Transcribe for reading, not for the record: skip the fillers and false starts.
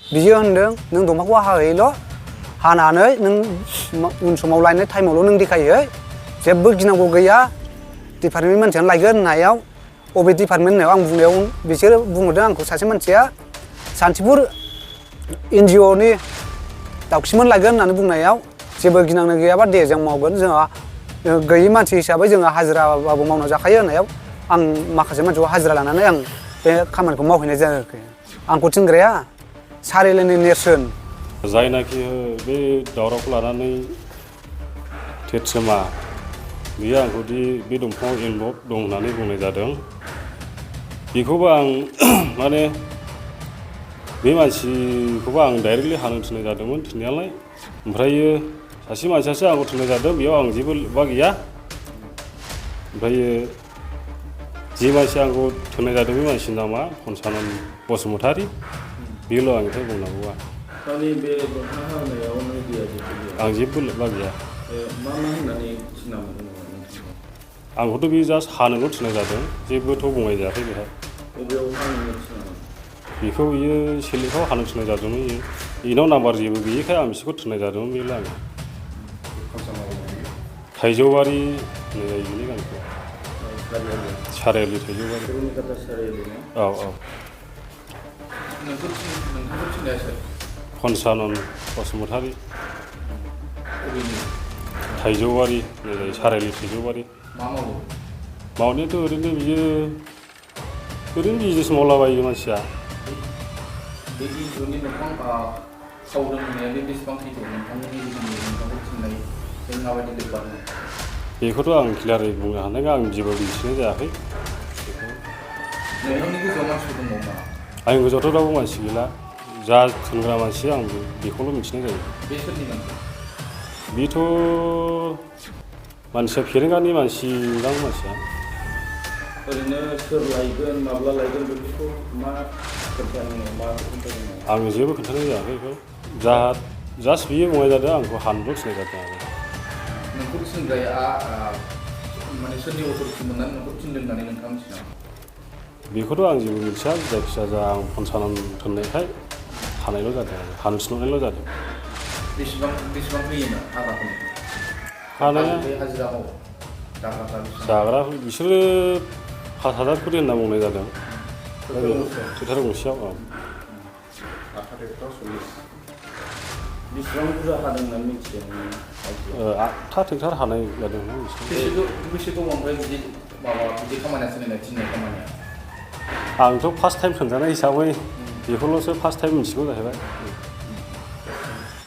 बियो होनदों नों दंफांखौ हाहैल' हानानै नों उन समाव लायनाय टाइमावल' नों देखायो जेबो गिनांगौ गैया डिपार्टमेन्टनि मानसियानो लायगोन होननायाव अबे डिपार्टमेन्ट होननायाव आं बुंनायाव बिसोरो बुंहरदों आंखौ सासे मानसिया सान्तिपुर NGOनि दाउखिमोन लायगोन होननानै बुंनायाव जेबो गिनांनो गैयाबा दे जों मावगोन जोंहा गैयि मानसि हिसाबै जोङो हाजिराबाबो मावना जाखायो होननायाव आं माखासे मानसिखौ हाजिरा लानानै आं बे खामानिखौ मावहैनाय जायाखै आंखौ थिनग्राया सारिआलिनि नेरसोन जायनाखि बे दावरावखौ लानानै थेथ्रोमा बियो आंखौदि बे दंफाङाव इनभल्भ दं होननानै बुंनाय जादों बेखौबो आं माने बे मानसिखौबो आं डाइरेक्टलि हानो थिननाय जादोंमोन थिननायालाय ओमफ्रायो सासे मानसियासो आंखौ थिननाय जादों बेयाव आं जेबो लोब्बा गैया ओमफ्रायो जे मानसिया आंखौ थिननाय जादों बे मानसिनि नामा पन्सानन बसुमतारी बेल' आंनिफ्राय बुंनांगौआ बे दंफां हानायाव आं जेबो लोब्बा गैया मा होननानै थिनामोन आंखौथ' बे जास्ट हानोल' थिननाय जादों जेबोथ' बुंनाय जायाखै बेहाय बबेयाव हानो थिनामोन बेखौ बियो सिलिकाव हानो थिननाय जादोंमोन बेनाव नाम्बार जेबो गैयिखाय आं बिसोरखौ थिननाय जादोंमोन बेल' आङो थाइजौबारि होननाय जायो बेनि गामिखौ सारिआलि थाइजौबारि औ पन्सानन बसुमतारी थाइजौबारि होननाय जायो सारिआलि थाइजौबारि मावनायाथ' ओरैनो बियो ओरैनो बिजनेस मावलाबायो मानसिया बेखौथ' आं क्लियारै बुंनो हानाय नङा आं जेबो मिथिनाय जायाखै आंनि गोजौआवथ' रावबो मानसि गैला जा थिनग्रा मानसि आं बेखौल' मिथिनाय जायो बेथ' मानसिया फेरेंगानि मानसि दां मानसिया ओरैनो सोर लायगोन माब्ला लायगोन बेफोरखौ मा आङो जेबो खोन्थानाय जायाखै बेखौ जा जास्ट बियो बुंनाय जादों आंखौ हानल' थिननाय जादों आरो नोंखौ थिनग्राया माने सोरनि अथ'रिटि मोननानै नोंखौ थिनदों होननानै नोंथाङा मिथियो बेखौथ' आं जेबो मिथिया जायखिजाया जा आं पन्सानन थिननायखाय हानायल' जादों आरो हानो थिनहरनायल' जादों बेसेबां होयोमोन हानाया जाग्रा बिसोरो 5,000 खरि होनना बुंनाय जादों ट्रेक्टर गंसेयाव बेसेबां बुरजा हादों होननानै मिथिदों 8था ट्रेक्टर हानाय जादों बेसे गोबावनिफ्राय बिदि खामानिया सोलिनाय थिननाय खामानिया आंथ' फार्स्ट टाइम खोन्थानाय हिसाबै बेखौल'सो फार्स्ट टाइम मिथिगौ जाहैबाय